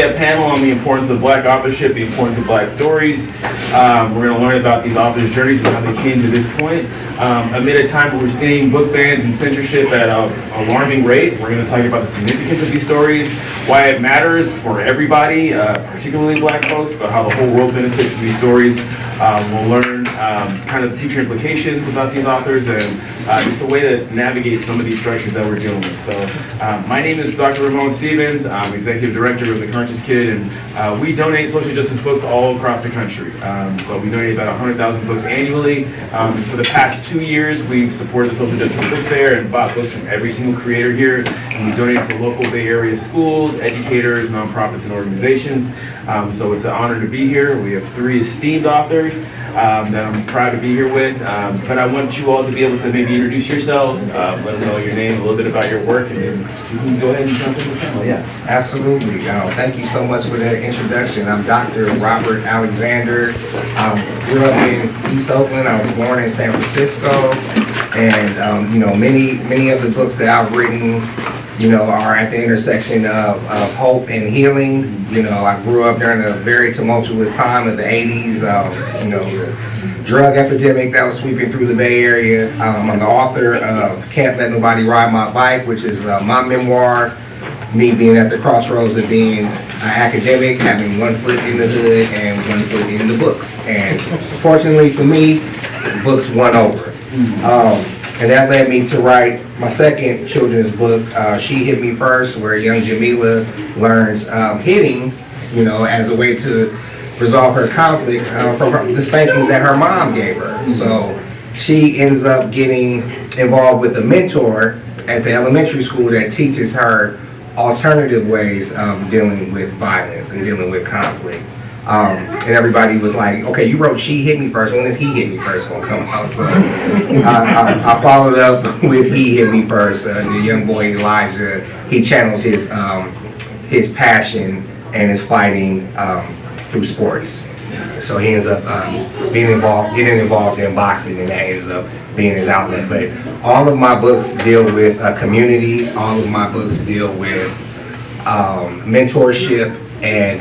today a panel on the importance of Black authorship, the importance of Black stories. We're going to learn about these authors' journeys and how they came to this point. Amid a time where we're seeing book bans and censorship at an alarming rate, we're going to talk about the significance of these stories, why it matters for everybody, particularly Black folks, but how the whole world benefits from these stories. We'll learn kind of the future implications about these authors and just a way to navigate some of these structures that we're dealing with. So my name is Dr. Ramon Stevens. I'm Executive Director of The Conscious Kid, and we donate social justice books all across the country. So we donate about 100,000 books annually. For the past 2 years, we've supported the Social Justice Book Fair and bought books from every single creator here. And we donate to local Bay Area schools, educators, nonprofits, and organizations. So it's an honor to be here. We have 3 esteemed authors that I'm proud to be here with. But I want you all to be able to maybe introduce yourselves, let them know your name, a little bit about your work, and then you can go ahead and jump in the panel. Yeah. Absolutely. Thank you so much for that introduction. I'm Dr. Robert Alexander. Grew up in East Oakland. I was born in San Francisco, and many of the books that I've written, are at the intersection of hope and healing. I grew up during a very tumultuous time of the 80s, the drug epidemic that was sweeping through the Bay Area. I'm the author of Can't Let Nobody Ride My Bike, which is my memoir, me being at the crossroads of being an academic, having one foot in the hood and one foot in the books. And fortunately for me, the books won over. And that led me to write my second children's book, She Hit Me First, where young Jamila learns hitting, as a way to resolve her conflict from the spankings that her mom gave her. So she ends up getting involved with a mentor at the elementary school that teaches her alternative ways of dealing with violence and dealing with conflict. And everybody was like, okay, you wrote She Hit Me First, when is He Hit Me First gonna come out? So I followed up with He Hit Me First. The young boy Elijah, he channels his passion and his fighting through sports. So he ends up getting involved in boxing, and that ends up being his outlet. But all of my books deal with a community. All of my books deal with mentorship and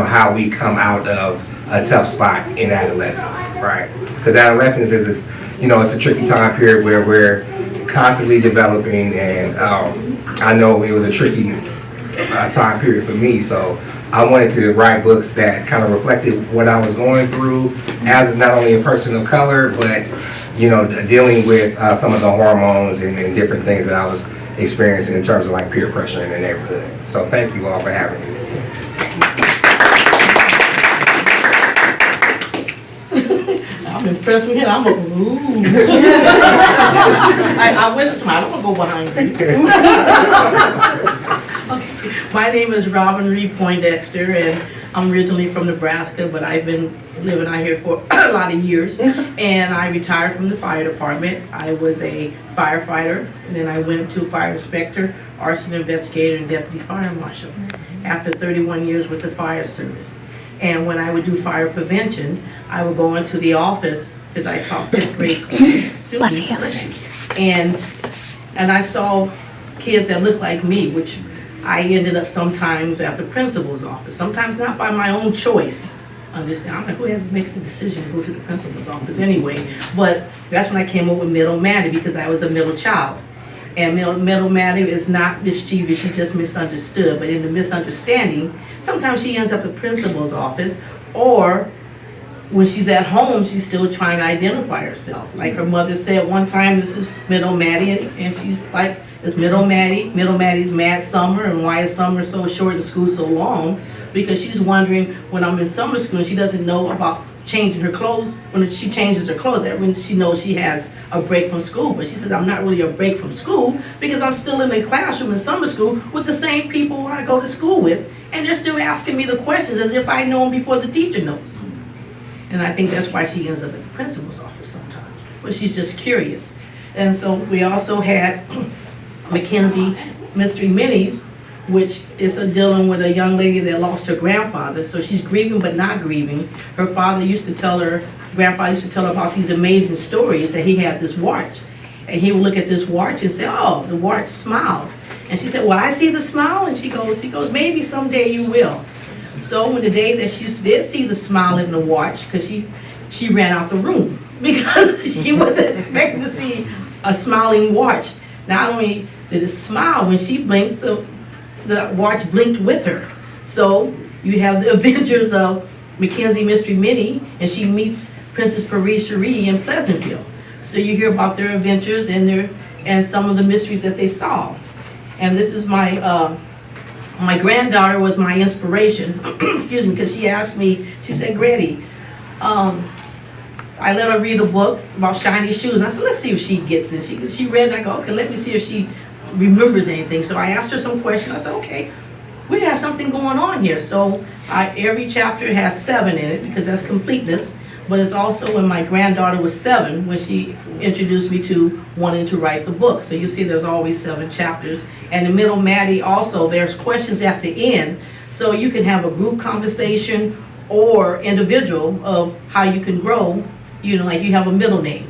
how we come out of a tough spot in adolescence, right? Because adolescence is it's a tricky time period where we're constantly developing, and I know it was a tricky time period for me. So I wanted to write books that kind of reflected what I was going through as not only a person of color, but dealing with some of the hormones and different things that I was experiencing in terms of like peer pressure in the neighborhood. So thank you all for having me. I'm impressed with him. I'm like, ooh. I whispered to him, I don't want to go behind you. Okay. My name is Reed-Poindexter, and I'm originally from Nebraska, but I've been living out here for a lot of years. And I retired from the fire department. I was a firefighter, and then I went to fire inspector, arson investigator, and deputy fire marshal after 31 years with the fire service. And when I would do fire prevention, I would go into the office, because I taught 5th grade students, and I saw kids that looked like me, which I ended up sometimes at the principal's office, sometimes not by my own choice. Understand? I'm like, who makes the decision to go to the principal's office anyway? But that's when I came up with Middle Maddie, because I was a middle child. And Middle Maddie is not mischievous, she just misunderstood. But in the misunderstanding, sometimes she ends up at the principal's office, or when she's at home, she's still trying to identify herself. Like her mother said one time, this is Middle Maddie, and she's like, it's Middle Maddie. Middle Maddie's mad summer, and why is summer so short and school so long? Because she's wondering, when I'm in summer school and she doesn't know about changing her clothes, when she changes her clothes, that when she knows she has a break from school. But she says, I'm not really a break from school, because I'm still in the classroom in summer school with the same people I go to school with, and they're still asking me the questions as if I know them before the teacher knows. And I think that's why she ends up at the principal's office sometimes, but she's just curious. And so we also had Mackenzie Mystery Minis, which is dealing with a young lady that lost her grandfather. So she's grieving but not grieving. Her father used to tell her, grandfather used to tell her about these amazing stories, that he had this watch. And he would look at this watch and say, oh, the watch smiled. And she said, well, I see the smile. And he goes, maybe someday you will. So when the day that she did see the smile in the watch, because she ran out the room because she wasn't expecting to see a smiling watch. Not only did it smile, when she blinked, the watch blinked with her. So you have the adventures of Mackenzie Mystery Minnie, and she meets Princess Paris Cherie in Pleasantville. So you hear about their adventures and some of the mysteries that they solve. And this is my my granddaughter was my inspiration, excuse me, because she asked me, she said, Granny, I let her read a book about shiny shoes. And I said, let's see if she gets it. She read, and I go, okay, let me see if she remembers anything. So I asked her some questions. I said, okay, we have something going on here. So every chapter has 7 in it because that's completeness. But it's also when my granddaughter was 7 when she introduced me to wanting to write the book. So you see there's always 7 chapters. And in the middle, Maddie, also there's questions at the end. So you can have a group conversation or individual of how you can grow. You know, like you have a middle name.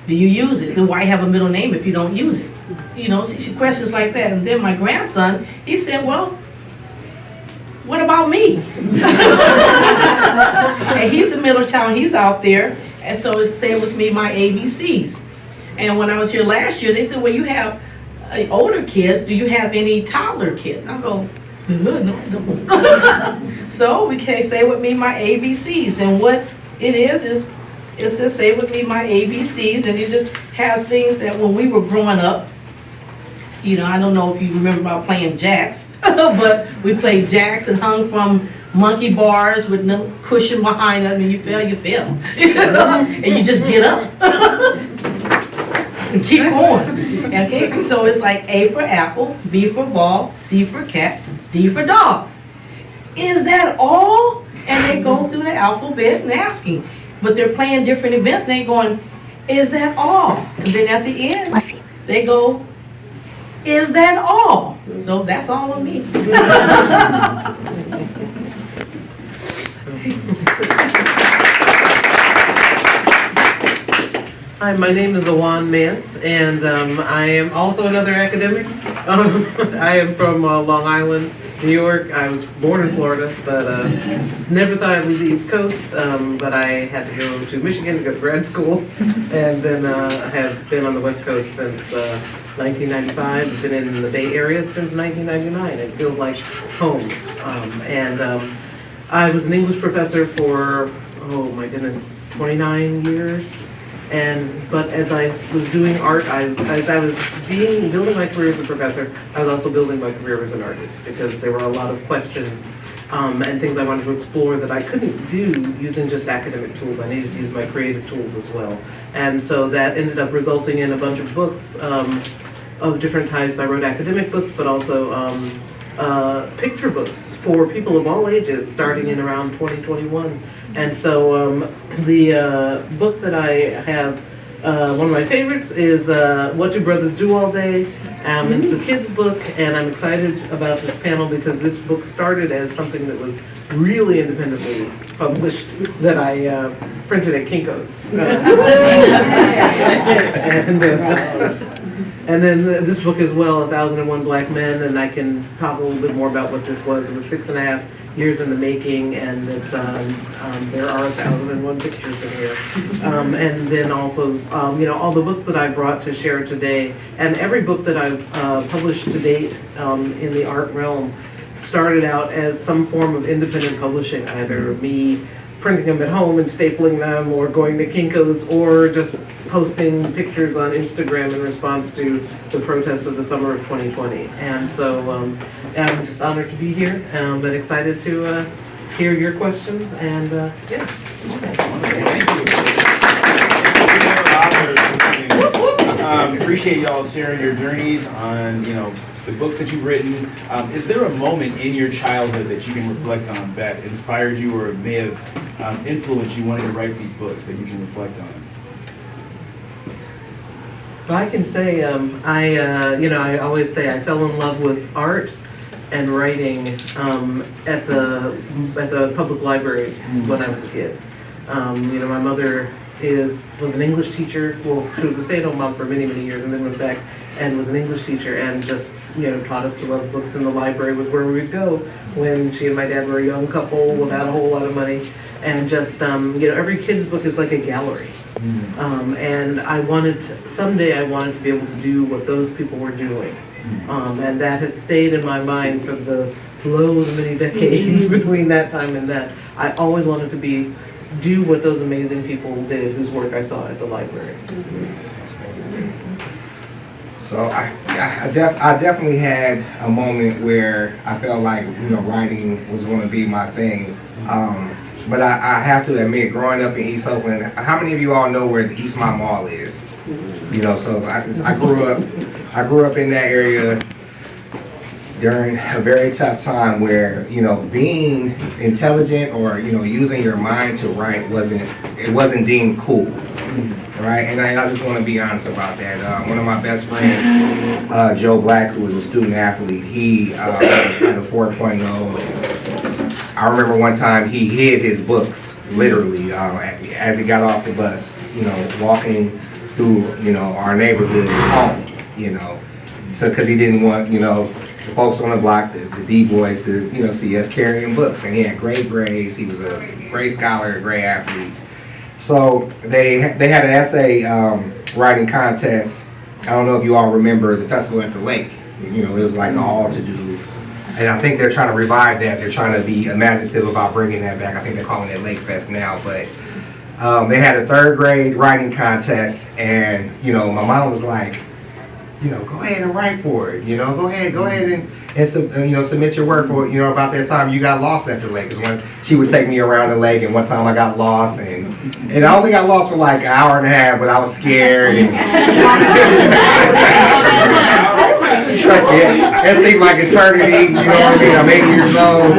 Do you use it? Then why have a middle name if you don't use it? You know, questions like that. And then my grandson, he said, well, what about me? And he's a middle child, he's out there. And so it's same with me, my ABCs. And when I was here last year, they said, well, you have older kids, do you have any toddler kids? I go, no. So we can say with me my ABCs. And what it is it's just say with me my ABCs, and it just has things that when we were growing up, you know, I don't know if you remember about playing jacks, but we played jacks and hung from monkey bars with no cushion behind us. I mean, you fell, you know, and you just get up and keep going. Okay, so it's like A for apple, B for ball, C for cat, D for dog. Is that all? And they go through the alphabet and asking, but they're playing different events. And they going, is that all? And then at the end, they go, is that all? So that's all of me. Hi, my name is Ajuan Mance, and I am also another academic. I am from Long Island, New York. I was born in Florida, but never thought I'd leave the East Coast. But I had to go to Michigan to go to grad school, and then I have been on the West Coast since 1995. I've been in the Bay Area since 1999. It feels like home. I was an English professor for, oh my goodness, 29 years. But as I was doing art, as I was building my career as a professor, I was also building my career as an artist, because there were a lot of questions and things I wanted to explore that I couldn't do using just academic tools. I needed to use my creative tools as well. And so that ended up resulting in a bunch of books of different types. I wrote academic books, but also picture books for people of all ages, starting in around 2021. And so the book that I have, one of my favorites is What Do Brothers Do All Day? It's a kid's book, and I'm excited about this panel because this book started as something that was really independently published that I printed at Kinko's. And then this book as well, 1001 Black Men, and I can talk a little bit more about what this was. It was 6.5 years in the making, and it's there are 1001 pictures in here. And then also, you know, all the books that I brought to share today, and every book that I've published to date in the art realm started out as some form of independent publishing, either me printing them at home and stapling them, or going to Kinko's, or just posting pictures on Instagram in response to the protests of the summer of 2020. And so I'm just honored to be here, and excited to hear your questions, and yeah. Appreciate y'all sharing your journeys on, you know, the books that you've written. Is there a moment in your childhood that you can reflect on that inspired you or may have influenced you wanting to write these books that you can reflect on? I can say, I always say I fell in love with art and writing at the public library when I was a kid. My mother was an English teacher. Well, she was a stay-at-home mom for many, many years, and then went back and was an English teacher, and just taught us to love books. In the library was where we would go when she and my dad were a young couple without a whole lot of money, and just every kid's book is like a gallery. And someday I wanted to be able to do what those people were doing. And that has stayed in my mind for the many decades between that time and that. I always wanted to do what those amazing people did whose work I saw at the library. So I definitely had a moment where I felt like writing was going to be my thing. But I have to admit, growing up in East Oakland, how many of you all know where the Eastmont Mall is? So I grew up in that area during a very tough time where being intelligent or using your mind to write wasn't deemed cool, right? And I just want to be honest about that. One of my best friends, Joe Black, who was a student athlete, he had a 4.0. I remember one time he hid his books literally as he got off the bus, walking through our neighborhood home, so because he didn't want the folks on the block, the D boys, to see us carrying books. And he had great grades. He was a great scholar, a great athlete. So they had an essay writing contest. I don't know if you all remember the festival at the lake. It was like all to do. And I think they're trying to revive that. They're trying to be imaginative about bringing that back. I think they're calling it Lake Fest now. But they had a 3rd grade writing contest, and my mom was like, go ahead and write for it. Go ahead and submit your work for about that time you got lost at the lake. Because when she would take me around the lake, and one time I got lost, and I only got lost for like an hour and a half, but I was scared. And trust me, it seemed like eternity. You know what I mean? I'm 8 years old.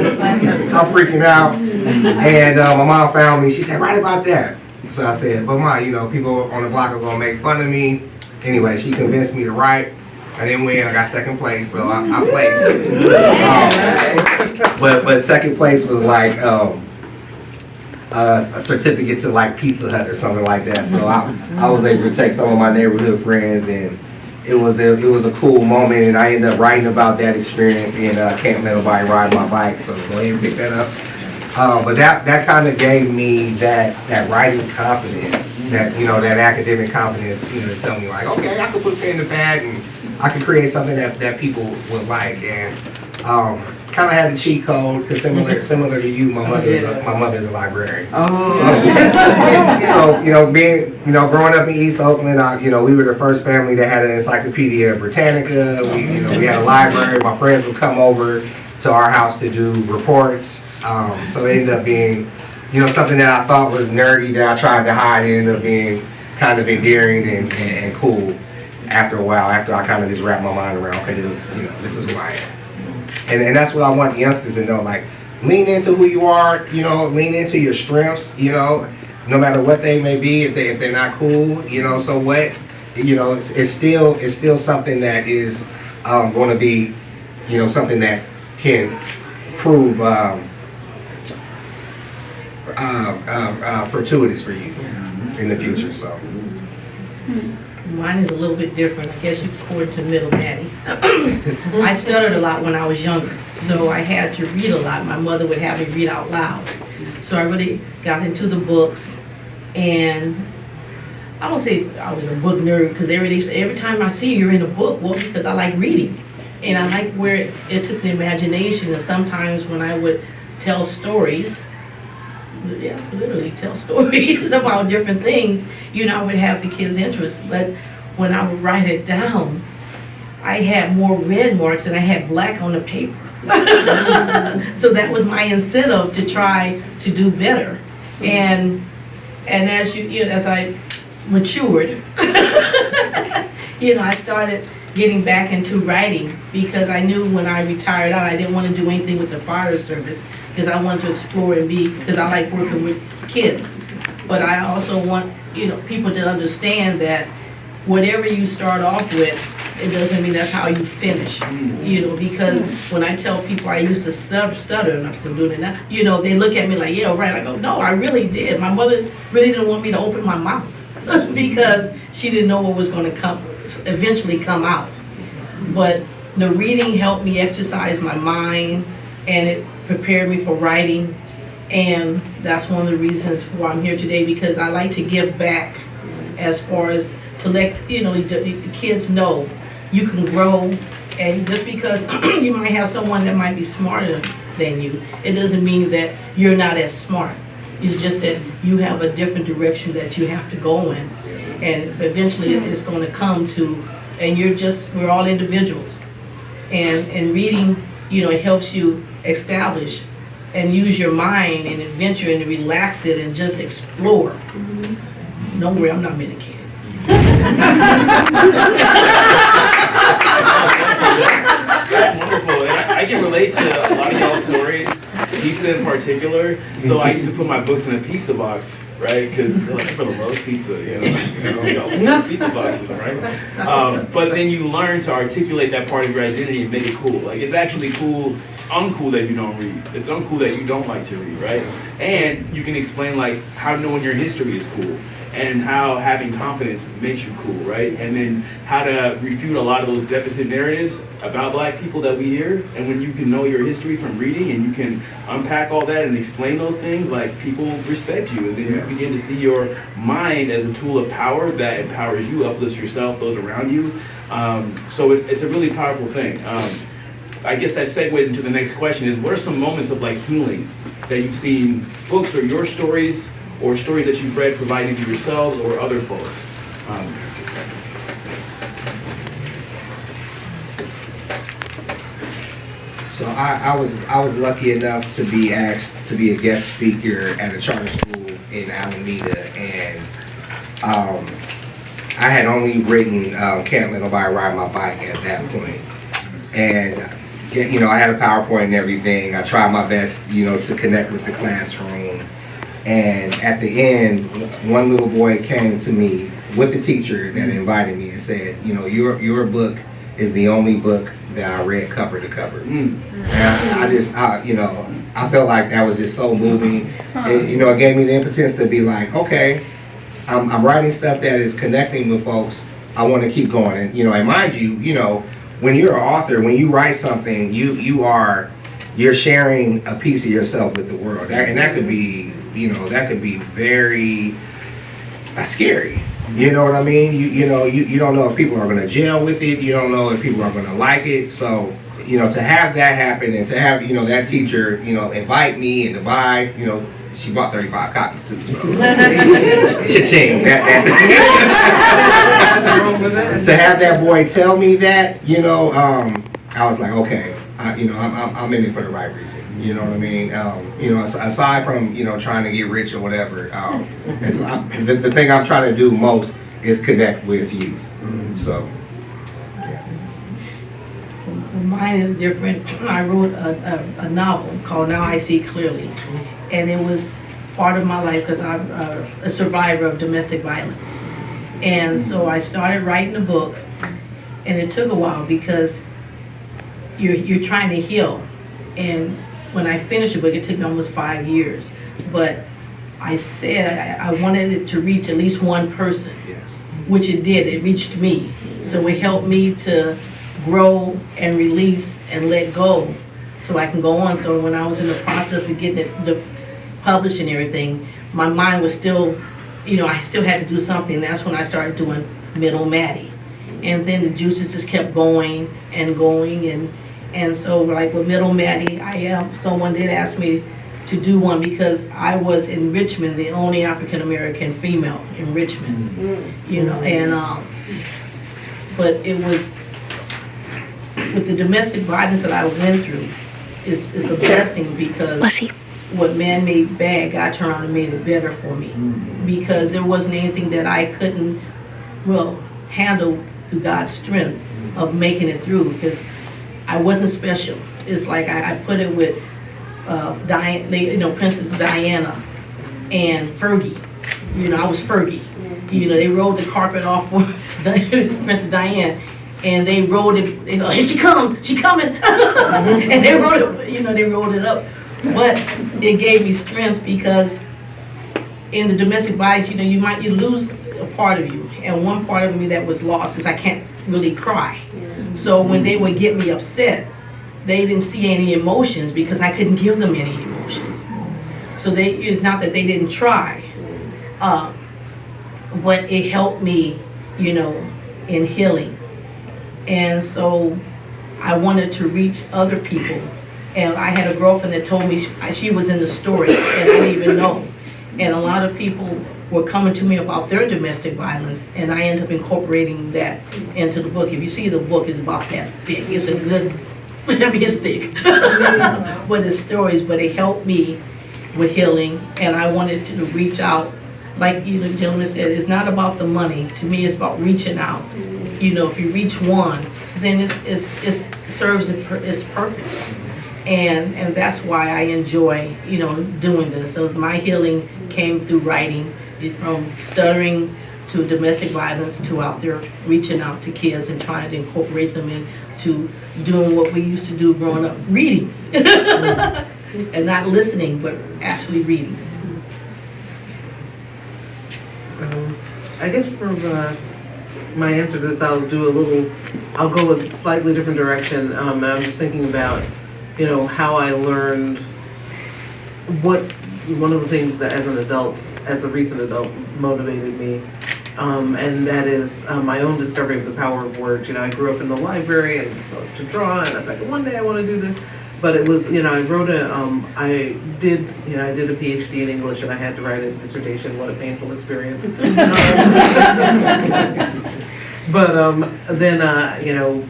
I'm freaking out, and my mom found me. She said, "Write about that." So I said, "But Ma, people on the block are gonna make fun of me." Anyway, she convinced me to write. I didn't win. I got 2nd place, so I placed. But 2nd place was like a certificate to like Pizza Hut or something like that. So I was able to take some of my neighborhood friends, and it was a cool moment. And I ended up writing about that experience in Can't Let Nobody Ride My Bike. So go ahead and pick that up. But that kind of gave me that writing confidence, that that academic confidence, to tell me like, okay, I could put pen to pad and I could create something that people would like. And kind of had the cheat code, because similar to you, my mother's a librarian. So being growing up in East Oakland, we were the first family that had an Encyclopedia Britannica. We had a library. My friends would come over to our house to do reports. So it ended up being, something that I thought was nerdy that I tried to hide. It ended up being kind of endearing and cool after a while, after I kind of just wrapped my mind around, okay, this is who I am. And that's what I want the youngsters to know, like, lean into who you are, lean into your strengths, no matter what they may be. If they're not cool, so what, it's still something that is going to be, something that can prove fortuitous for you in the future. So Mine is a little bit different. I guess you according to middle Maddie. I stuttered a lot when I was younger, so I had to read a lot. My mother would have me read out loud. So I really got into the books, and I don't say I was a book nerd, because every time I see you're in a book, well, because I like reading. And I like where it took the imagination, and sometimes when I would tell stories, literally tell stories about different things, I would have the kids' interest. But when I would write it down, I had more red marks and I had black on the paper. So that was my incentive to try to do better. And as as I matured, I started getting back into writing, because I knew when I retired out, I didn't want to do anything with the fire service, because I wanted to explore because I like working with kids. But I also want, people to understand that whatever you start off with, it doesn't mean that's how you finish. Because when I tell people I used to stutter, and I'm still doing it now, they look at me like, yeah, right. I go, no, I really did. My mother really didn't want me to open my mouth because she didn't know what was going to eventually come out. But the reading helped me exercise my mind, and it prepared me for writing. And that's one of the reasons why I'm here today, because I like to give back as far as to let the kids know you can grow. And just because you might have someone that might be smarter than you, it doesn't mean that you're not as smart. It's just that you have a different direction that you have to go in. And eventually it's going to come to, and we're all individuals. And reading, it helps you establish and use your mind and adventure and relax it and just explore. Don't worry, I'm not medicated. That's wonderful. And I can relate to a lot of y'all's stories, pizza in particular. So I used to put my books in a pizza box, right? Because they're like, for the most pizza, pizza boxes, right? But then you learn to articulate that part of your identity and make it cool. Like, it's actually cool. It's uncool that you don't read. It's uncool that you don't like to read, right? And you can explain like how knowing your history is cool, and how having confidence makes you cool, right? And then how to refute a lot of those deficit narratives about Black people that we hear. And when you can know your history from reading and you can unpack all that and explain those things, like, people respect you. And then you begin to see your mind as a tool of power that empowers you, uplifts yourself, those around you. So it's a really powerful thing. I guess that segues into the next question is, what are some moments of like healing that you've seen books or your stories or stories that you've read providing to yourselves or other folks? So I was lucky enough to be asked to be a guest speaker at a charter school in Alameda, and I had only written Can't Let Nobody Ride My Bike at that point. And I had a PowerPoint and everything. I tried my best, to connect with the classroom. And at the end, one little boy came to me with the teacher that invited me and said, your book is the only book that I read cover to cover. And I felt like that was just so moving. It gave me the impotence to be like, okay, I'm writing stuff that is connecting with folks. I want to keep going. And, and mind you, when you're an author, when you write something, you're sharing a piece of yourself with the world. And that could be, that could be very scary. You know what I mean? You don't know if people are going to jail with it. You don't know if people are going to like it. So, to have that happen and to have, that teacher, invite me and to buy, she bought 35 copies too. So, cha-ching. To have that boy tell me that, I was like, okay, I'm in it for the right reason. You know what I mean? Aside from, trying to get rich or whatever, the thing I'm trying to do most is connect with youth. So, yeah. Mine is different. I wrote a novel called Now I See Clearly. And it was part of my life because I'm a survivor of domestic violence. And so I started writing a book, and it took a while because you're trying to heal. And when I finished the book, it took me almost 5 years. But I said I wanted it to reach at least one person, which it did. It reached me. So it helped me to grow and release and let go so I can go on. So when I was in the process of getting it published and everything, my mind was still, I still had to do something. That's when I started doing Middle Maddie. And then the juices just kept going and going. And so like with Middle Maddie, someone did ask me to do one because I was in Richmond, the only African-American female in Richmond, but it was, with the domestic violence that I went through, it's a blessing because what man made bad, God turned around and made it better for me. Because there wasn't anything that I couldn't, handle through God's strength of making it through, because I wasn't special. It's like I put it with Princess Diana and Fergie. I was Fergie. They rolled the carpet off for Princess Diana, And they wrote it, you know, here she coming. And they wrote it, you know, they wrote it up. But it gave me strength because in the domestic violence, you know, you lose a part of you. And one part of me that was lost is I can't really cry. So when they would get me upset, they didn't see any emotions because I couldn't give them any emotions. So it's not that they didn't try, but it helped me, you know, in healing. And so I wanted to reach other people. And I had a girlfriend that told me she was in the story and I didn't even know. And a lot of people were coming to me about their domestic violence, and I ended up incorporating that into the book. If you see the book, it's about that thick. It's a good, I mean, it's thick. But it's stories, but it helped me with healing. And I wanted to reach out. Like you the gentleman said, it's not about the money. To me, it's about reaching out. You know, if you reach one, then it serves its purpose. And that's why I enjoy, you know, doing this. So my healing came through writing, from stuttering to domestic violence to out there reaching out to kids and trying to incorporate them into doing what we used to do growing up, reading. And not listening, but actually reading. I guess for my answer to this, I'll go a slightly different direction. I'm just thinking about, you know, how I learned one of the things that as a recent adult, motivated me, and that is my own discovery of the power of words. You know, I grew up in the library and to draw, and I thought one day I want to do this. But it was, you know, I did a PhD in English, and I had to write a dissertation. What a painful experience. But then, you know,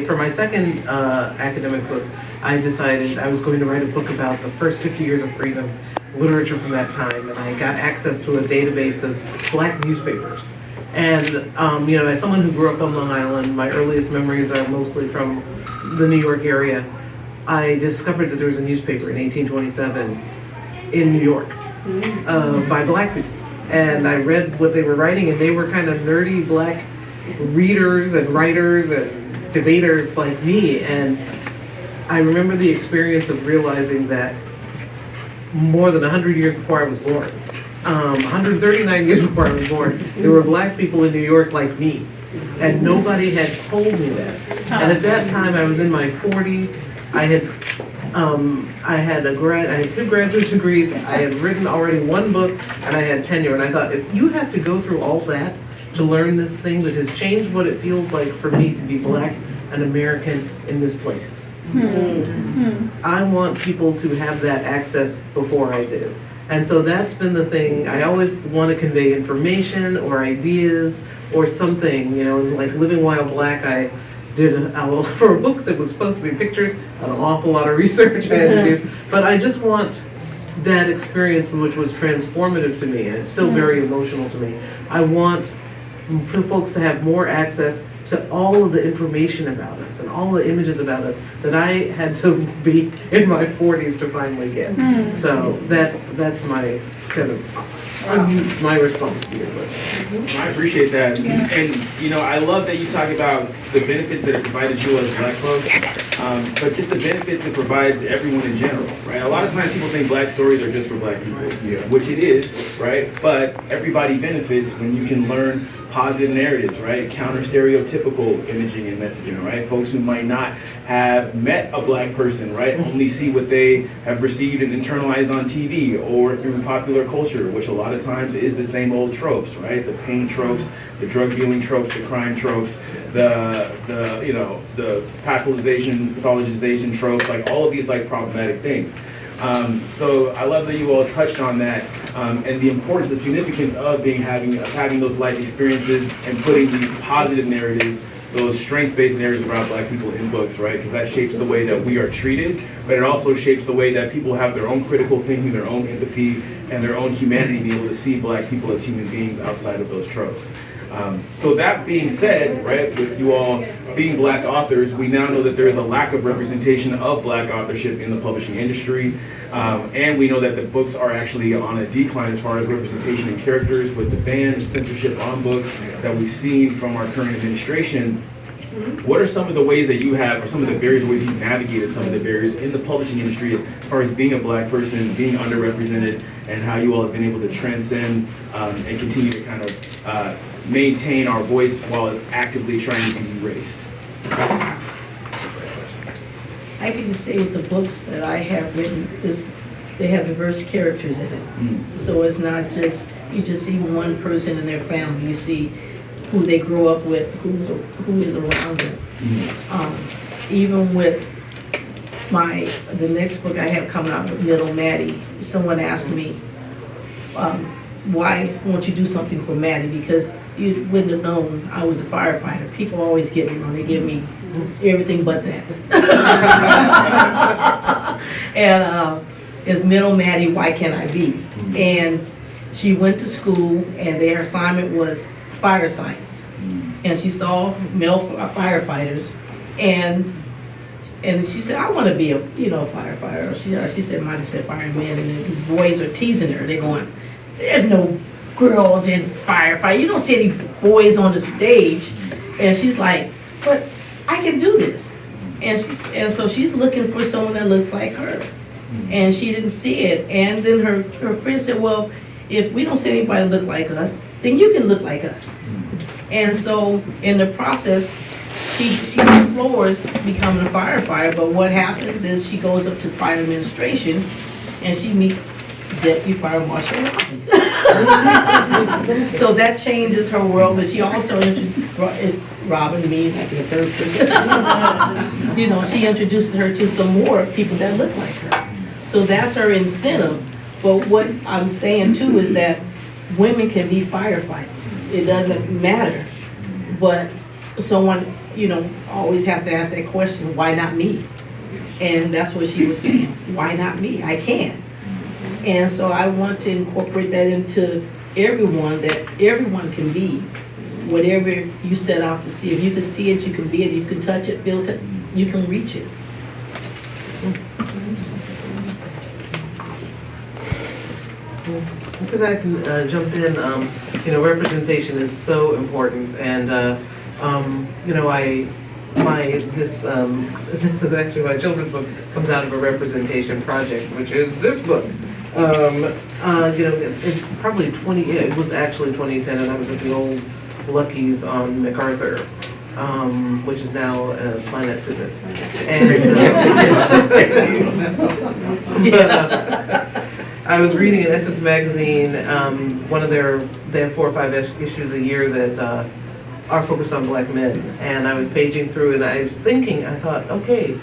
for my second academic book, I decided I was going to write a book about the first 50 years of freedom, literature from that time, and I got access to a database of Black newspapers. And, you know, as someone who grew up on Long Island, my earliest memories are mostly from the New York area. I discovered that there was a newspaper in 1827 in New York by Black people. And I read what they were writing, and they were kind of nerdy Black readers and writers and debaters like me. And I remember the experience of realizing that more than 100 years before I was born, 139 years before I was born, there were Black people in New York like me. And nobody had told me that. And at that time, I was in my 40s. I had two graduate degrees. I had written already one book, and I had tenure. And I thought, if you have to go through all that to learn this thing that has changed what it feels like for me to be Black and American in this place, I want people to have that access before I do. And so that's been the thing. I always want to convey information or ideas or something, you know, like Living While Black, I did for a book that was supposed to be pictures, an awful lot of research I had to do. But I just want that experience, which was transformative to me, and it's still very emotional to me. I want for folks to have more access to all of the information about us and all the images about us that I had to be in my 40s to finally get. So that's my kind of my response to your question. I appreciate that. And, you know, I love that you talk about the benefits that it provided you as Black folks, but just the benefits it provides everyone in general, right? A lot of times people think Black stories are just for Black people, which it is, right? But everybody benefits when you can learn positive narratives, right? Counter stereotypical imaging and messaging, right? Folks who might not have met a Black person, right? Only see what they have received and internalized on TV or through popular culture, which a lot of times is the same old tropes, right? The pain tropes, the drug dealing tropes, the crime tropes, the you know, the pathologization tropes, like all of these like problematic things. So I love that you all touched on that and the importance, the significance of having those life experiences and putting these positive narratives, those strengths-based narratives about Black people in books, right? Because that shapes the way that we are treated, but it also shapes the way that people have their own critical thinking, their own empathy, and their own humanity, being able to see Black people as human beings outside of those tropes. So that being said, right, with you all being Black authors, we now know that there is a lack of representation of Black authorship in the publishing industry. And we know that the books are actually on a decline as far as representation in characters with the ban and censorship on books that we've seen from our current administration. What are some of the ways that you have, or some of the various ways you've navigated some of the barriers in the publishing industry as far as being a Black person, being underrepresented, and how you all have been able to transcend and continue to kind of maintain our voice while it's actively trying to be erased? I can just say with the books that I have written is they have diverse characters in it. So it's not just, you just see one person in their family, you see who they grew up with, who is around them. Even with the next book I have coming out with Little Maddie, someone asked me, why won't you do something for Maddie? Because you wouldn't have known I was a firefighter. People always get me wrong, they give me everything but that. And it's Middle Maddie, why can't I be? And she went to school and their assignment was fire science. And she saw male firefighters and she said, I want to be a firefighter. She said, mine said fireman, and the boys are teasing her. They're going, there's no girls in firefighter. You don't see any boys on the stage. And she's like, but I can do this. And so she's looking for someone that looks like her. And she didn't see it. And then her friend said, well, if we don't see anybody look like us, then you can look like us. And so in the process, she explores becoming a firefighter, but what happens is she goes up to fire administration and she meets Deputy Fire Marshal Robin. So that changes her world, but she also is Robin, me, like the third person. She introduces her to some more people that look like her. So that's her incentive. But what I'm saying too is that women can be firefighters. It doesn't matter. But someone, always have to ask that question, why not me? And that's what she was saying. Why not me? I can. And so I want to incorporate that into everyone, that everyone can be whatever you set out to see. If you can see it, you can be it. You can touch it, feel it, you can reach it. Because I can jump in, representation is so important, and actually my children's book comes out of a representation project, which is this book. It's probably it was actually 2010, and I was at the old Lucky's on MacArthur, which is now Planet Fitness, and I was reading in Essence magazine, one of they have 4 or 5 issues a year that are focused on Black men. And I was paging through and I was thinking, I thought, okay,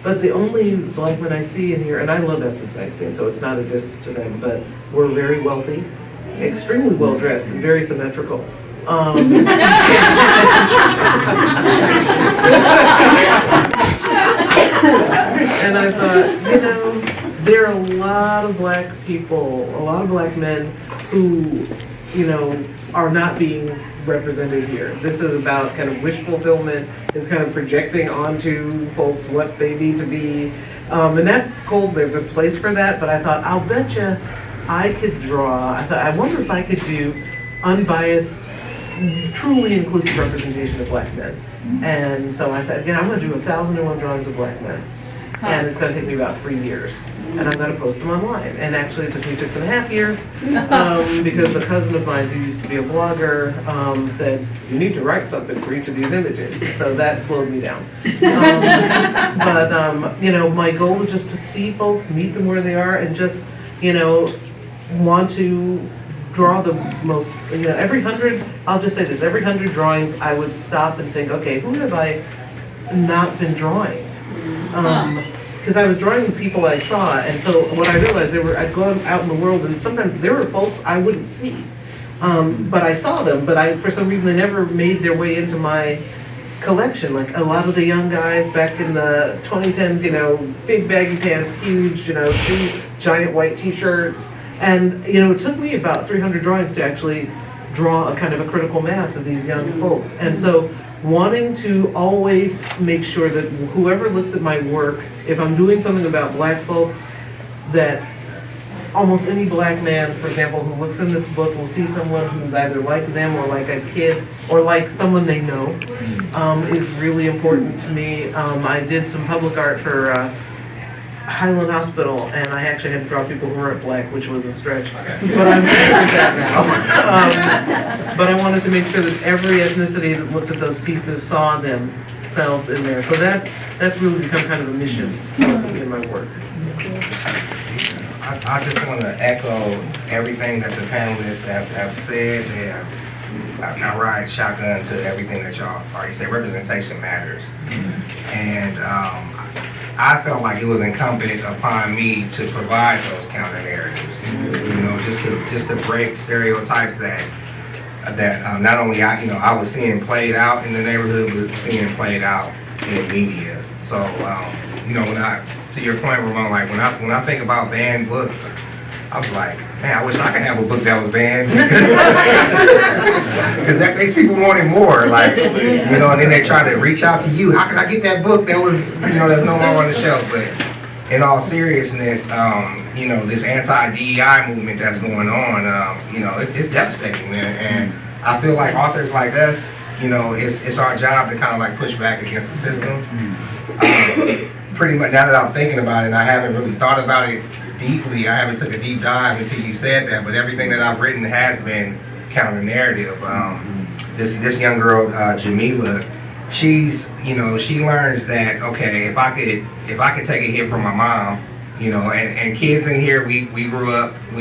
but the only Black men I see in here, and I love Essence magazine, so it's not a diss to them, but we're very wealthy, extremely well dressed, and very symmetrical. And I thought, there are a lot of Black people, a lot of Black men who, are not being represented here. This is about kind of wish fulfillment. It's kind of projecting onto folks what they need to be. And that's cool, there's a place for that, but I thought, I'll bet you I could draw. I wonder if I could do unbiased, truly inclusive representation of Black men. And so I thought, I'm gonna do 1,001 drawings of Black men. And it's gonna take me about 3 years. And I'm gonna post them online. And actually it took me 6.5 years, because a cousin of mine who used to be a blogger said, you need to write something for each of these images. So that slowed me down. My goal is just to see folks, meet them where they are, and just, want to draw the most, every 100, I'll just say this, every 100 drawings, I would stop and think, okay, who have I not been drawing? Because I was drawing the people I saw, and so what I realized, I'd go out in the world, and sometimes there were folks I wouldn't see. But I saw them, but for some reason, they never made their way into my collection. Like a lot of the young guys back in the 2010s, big baggy pants, huge, shoes, giant white t-shirts. And, it took me about 300 drawings to actually draw a kind of a critical mass of these young folks. And so wanting to always make sure that whoever looks at my work, if I'm doing something about Black folks, that almost any black man, for example, who looks in this book will see someone who's either like them or like a kid or like someone they know, is really important to me. I did some public art for Highland Hospital, and I actually had to draw people who weren't black, which was a stretch. But I'm good with that now. But I wanted to make sure that every ethnicity that looked at those pieces saw themselves in there. So that's really become kind of a mission in my work. I just want to echo everything that the panelists have said. I ride shotgun to everything that y'all already said. Representation matters. And I felt like it was incumbent upon me to provide those counter narratives. You know, just to break stereotypes that not only I was seeing played out in the neighborhood, but seeing played out in media. So to your point, Ramon, like when I think about banned books, I was like, man, I wish I could have a book that was banned because that makes people want it more. Like, and then they try to reach out to you. How can I get that book that was, that's no longer on the shelf? But in all seriousness, this anti-DEI movement that's going on, it's devastating, man. And I feel like authors like us, it's our job to kind of like push back against the system. Pretty much now that I'm thinking about it, and I haven't really thought about it deeply. I haven't took a deep dive until you said that, but everything that I've written has been counter narrative. This young girl, Jamila, she learns that okay, if I could take a hit from my mom, and kids in here, we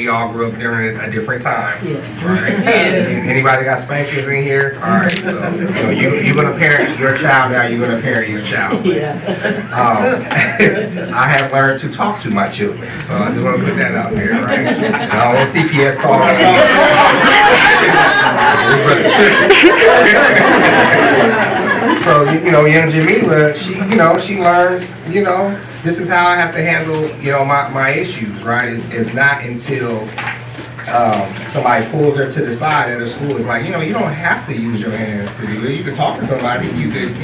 all grew up during a different time. Yes. Right? Yes. Anybody got spankers in here? All right. So you're gonna parent your child now. You're gonna parent your child. Yeah. I have learned to talk to my children, so I just want to put that out there, right? I don't want CPS call. So young Jamila, she learns, this is how I have to handle, my issues, right? It's not until somebody pulls her to the side at a school. It's like, you don't have to use your hands to do it. You can talk to somebody. You could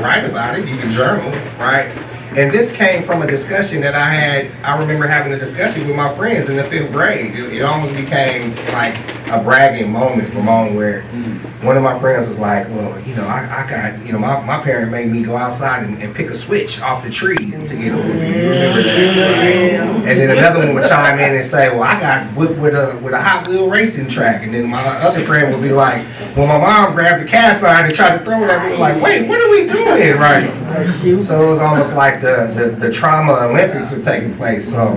write about it. You can journal, right? And this came from a discussion that I had. I remember having a discussion with my friends in the 5th grade. It almost became like a bragging moment, Ramon, where one of my friends was like, well, I got, my parent made me go outside and pick a switch off the tree to get a whooping. You remember that, right? And then another one would chime in and say, well, I got whipped with a Hot Wheel racing track. And then my other friend would be like, well, my mom grabbed the cast sign and tried to throw it at me. Like, wait, what are we doing, right? So it was almost like the trauma Olympics are taking place. So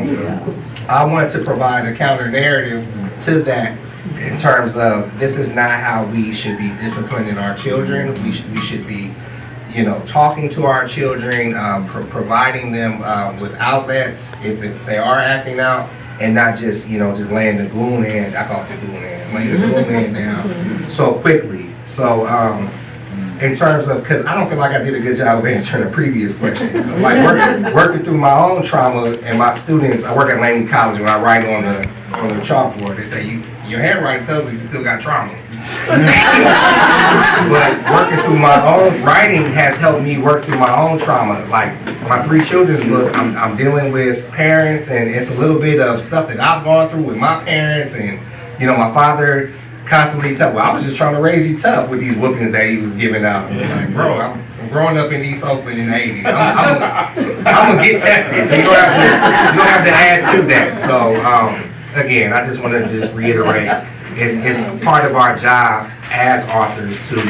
I wanted to provide a counter narrative to that in terms of this is not how we should be disciplining our children. We should be, talking to our children, providing them with outlets if they are acting out, and not just just laying the goon end. I call it the goon end, laying the goon end down so quickly. So in terms of, because I don't feel like I did a good job of answering a previous question. Like working through my own trauma and my students. I work at Langley College. When I write on the chalkboard, they say your handwriting tells you still got trauma. But working through my own writing has helped me work through my own trauma. Like my 3 children's book, I'm dealing with parents, and it's a little bit of stuff that I've gone through with my parents, and my father constantly well, I was just trying to raise you tough with these whoopings that he was giving out. Like, bro, I'm growing up in East Oakland in the 80s. I'm gonna get tested. You don't have to add to that. So again, I just want to just reiterate, it's part of our jobs as authors to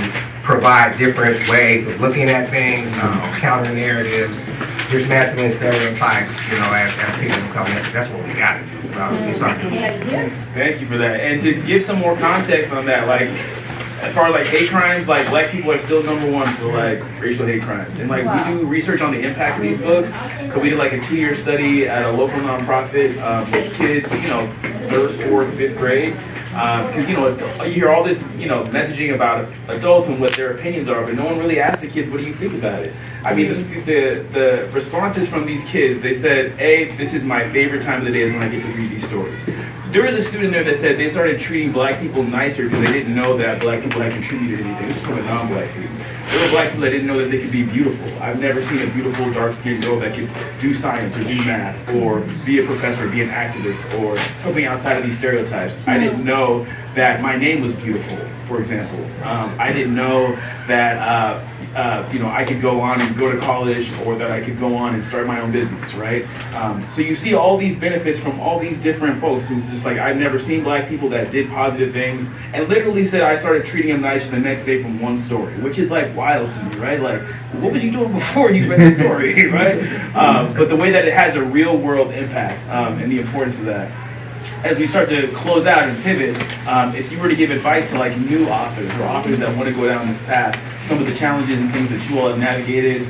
provide different ways of looking at things, counter narratives, dismantling stereotypes, as people come. That's what we got to do. Thank you for that. And to give some more context on that, like, as far as like hate crimes, like black people are still #1 for like racial hate crimes. And like we do research on the impact of these books. So we did like a 2-year study at a local nonprofit with kids, 3rd, 4th, 5th grade. Because you hear all this messaging about adults and what their opinions are, but no one really asked the kids, what do you think about it? I mean, the responses from these kids, they said, this is my favorite time of the day is when I get to read these stories. There was a student there that said they started treating black people nicer because they didn't know that black people had contributed anything. This is from a non-black student. There were black people that didn't know that they could be beautiful. I've never seen a beautiful dark-skinned girl that could do science or do math or be a professor, be an activist, or something outside of these stereotypes. I didn't know that my name was beautiful, for example. I didn't know that I could go on and go to college, or that I could go on and start my own business, right? So you see all these benefits from all these different folks who's just like, I've never seen black people that did positive things, and literally said I started treating them nice the next day from one story, which is like wild to me, right? Like, what was you doing before you read the story, right? But the way that it has a real world impact, and the importance of that. As we start to close out and pivot, if you were to give advice to like new authors or authors that want to go down this path, some of the challenges and things that you all have navigated,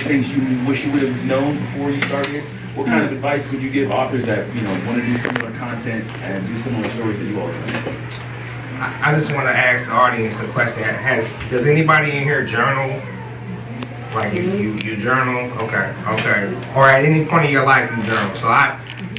things you wish you would have known before you started, what kind of advice would you give authors that want to do similar content and do similar stories that you all have done? I just want to ask the audience a question. Does anybody in here journal? Like you journal? Okay. Or at any point in your life you journal. So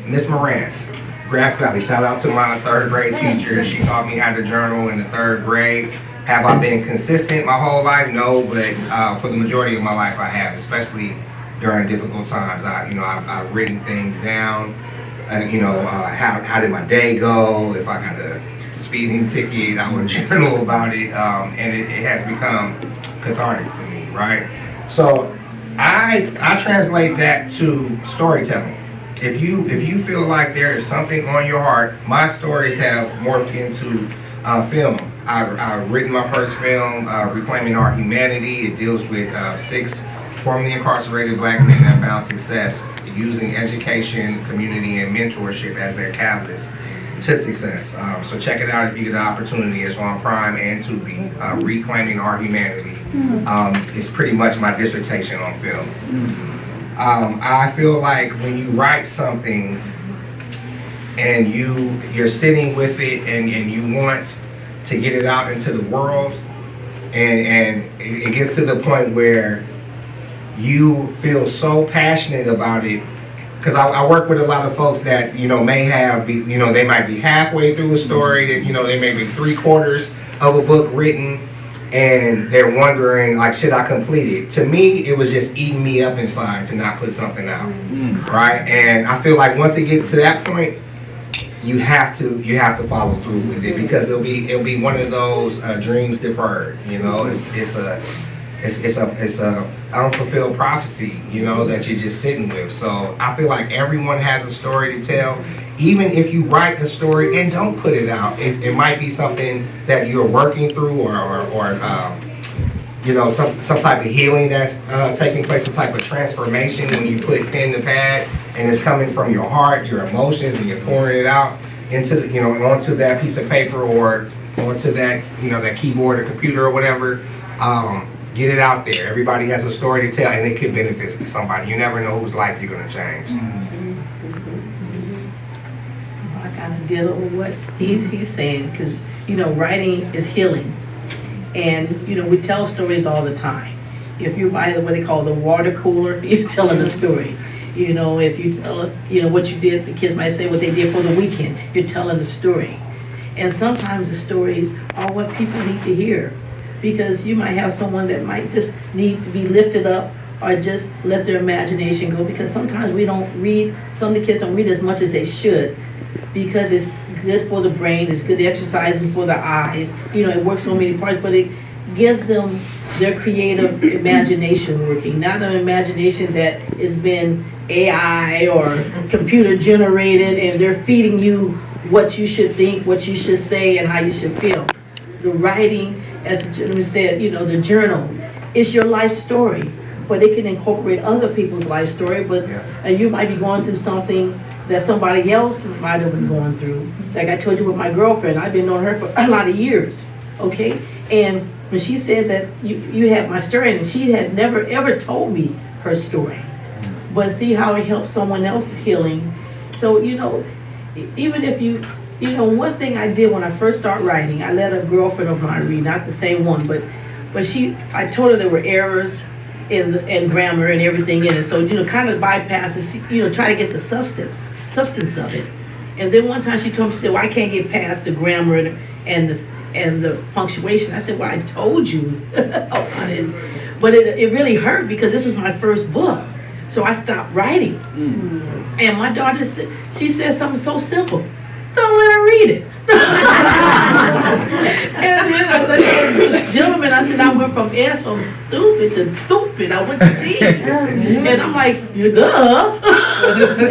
Miss Mance, Grass Valley, shout out to my third grade teacher. She taught me how to journal in the third grade. Have I been consistent my whole life? No, but for the majority of my life I have, especially during difficult times. I've written things down. How did my day go? If I got a speeding ticket, I would journal about it, and it has become cathartic for me, right? So I translate that to storytelling. If you feel like there is something on your heart, my stories have morphed into film. I've written my first film, Reclaiming Our Humanity. It deals with 6 formerly incarcerated black men that found success using education, community, and mentorship as their catalyst to success. So check it out if you get the opportunity. It's on Prime and Tubi. Reclaiming Our Humanity. It's pretty much my dissertation on film. I feel like when you write something and you're sitting with it and you want to get it out into the world, and it gets to the point where you feel so passionate about it, because I work with a lot of folks that they might be halfway through a story, that they may be 3/4 of a book written, and they're wondering, like, should I complete it? To me, it was just eating me up inside to not put something out, right? And I feel like once they get to that point, you have to follow through with it, because it'll be one of those dreams deferred. It's a unfulfilled prophecy, that you're just sitting with. So I feel like everyone has a story to tell. Even if you write a story and don't put it out, it might be something that you're working through, or some type of healing that's taking place, some type of transformation when you put pen to pad and it's coming from your heart, your emotions, and you're pouring it out into onto that piece of paper or onto that that keyboard or computer or whatever. Get it out there. Everybody has a story to tell, and it could benefit somebody. You never know whose life you're going to change. I kind of deal with what he's saying, because writing is healing, and we tell stories all the time. If you're by what they call the water cooler, you're telling a story. If you tell what you did, the kids might say what they did for the weekend. You're telling a story, and sometimes the stories are what people need to hear. Because you might have someone that might just need to be lifted up, or just let their imagination go. Because sometimes we don't read, some of the kids don't read as much as they should, because it's good for the brain, it's good exercises for the eyes. It works so many parts, but it gives them their creative imagination working, not an imagination that has been AI or computer generated, and they're feeding you what you should think, what you should say, and how you should feel. The writing, as the gentleman said, the journal, it's your life story, but it can incorporate other people's life story. But you might be going through something that somebody else might have been going through. Like I told you with my girlfriend, I've been knowing her for a lot of years, okay? And when she said that you have my story, and she had never ever told me her story, but see how it helps someone else healing. So, even if one thing I did when I first started writing, I let a girlfriend of mine read, not the same one, but I told her there were errors in grammar and everything in it. So, kind of bypass it, try to get the substance of it. And then one time she told me, she said, well, I can't get past the grammar and and the punctuation. I said, well, I told you about it. But it really hurt because this was my first book. So I stopped writing. And my daughter said, she said something so simple. Don't let her read it. And then I said, this gentleman, I said, I went from S on stupid to stupid. I went to T. And I'm like, duh.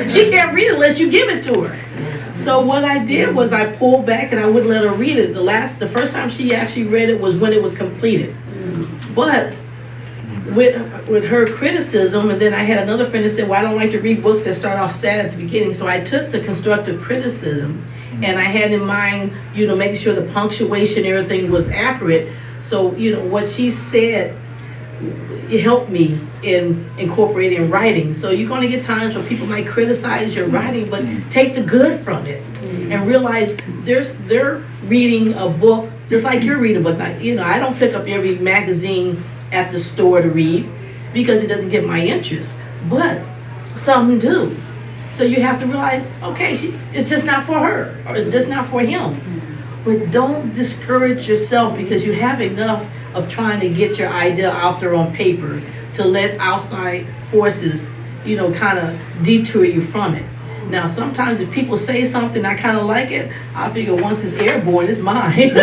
She can't read it unless you give it to her. So what I did was I pulled back and I wouldn't let her read it. The first time she actually read it was when it was completed. But with her criticism, and then I had another friend that said, well, I don't like to read books that start off sad at the beginning. So I took the constructive criticism and I had in mind, making sure the punctuation, everything was accurate. So, what she said, it helped me in incorporating writing. So you're going to get times where people might criticize your writing, but take the good from it and realize they're reading a book just like you're reading a book. I don't pick up every magazine at the store to read because it doesn't get my interest, but some do. So you have to realize, okay, it's just not for her, or it's just not for him. But don't discourage yourself because you have enough of trying to get your idea out there on paper to let outside forces, kind of detour you from it. Now, sometimes if people say something, I kind of like it, I figure once it's airborne, it's mine.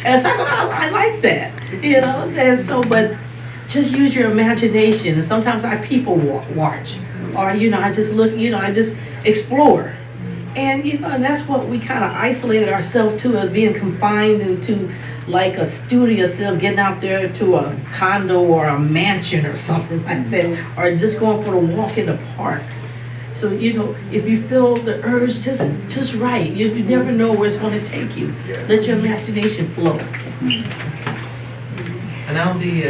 And so I like that, and so, but just use your imagination. And sometimes I people watch, or, I just look, I just explore. And, and that's what we kind of isolated ourselves to, as being confined into like a studio instead of getting out there to a condo or a mansion or something like that, or just going for a walk in the park. So, if you feel the urge, just write. You never know where it's going to take you. Let your imagination flow. And I'll be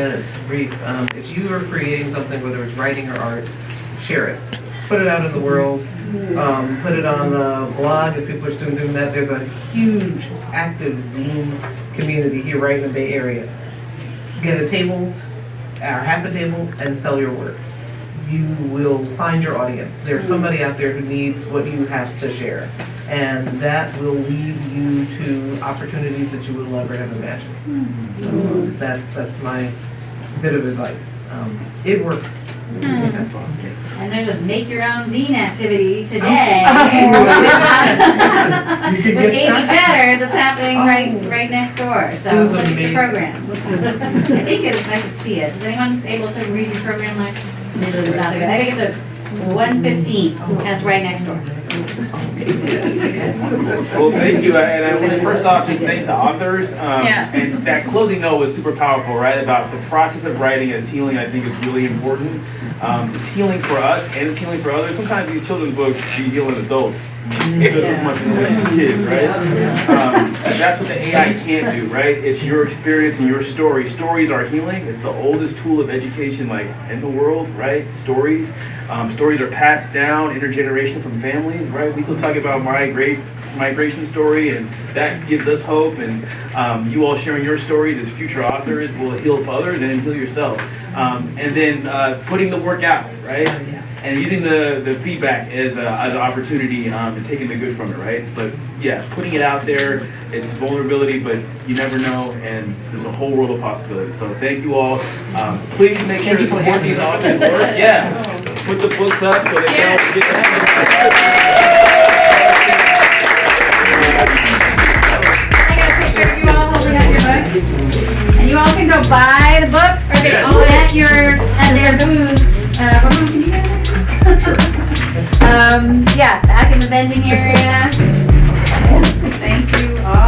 brief. If you are creating something, whether it's writing or art, share it. Put it out in the world. Put it on a blog if people are still doing that. There's a huge active zine community here right in the Bay Area. Get a table, or half a table, and sell your work. You will find your audience. There's somebody out there who needs what you have to share. And that will lead you to opportunities that you would never have imagined. So that's my bit of advice. It works. And there's a make your own zine activity today. With Amy Chatter that's happening right next door. So look at your program. I think I could see it. Is anyone able to read your program like? I think it's a 115. That's right next door. Well, thank you, and I want to first off just thank the authors. And that closing note was super powerful, right? About the process of writing as healing, I think is really important. It's healing for us and it's healing for others. Sometimes these children's books be healing adults just as much as kids, right? That's what the AI can't do, right? It's your experience and your story. Stories are healing. It's the oldest tool of education, like in the world, right? Stories. Stories are passed down intergenerational from families, right? We still talk about migration story, and that gives us hope. And you all sharing your stories as future authors will heal others and heal yourself. And then putting the work out, right? And using the feedback as an opportunity and taking the good from it, right? But yeah, putting it out there, it's vulnerability, but you never know, and there's a whole world of possibilities. So thank you all. Please make sure to support these authors' work. Yeah, put the books up so they can all get that. I got a picture of you all holding up your books. And you all can go buy the books at their booth. Ramon, can you get back in the vending area. Thank you all.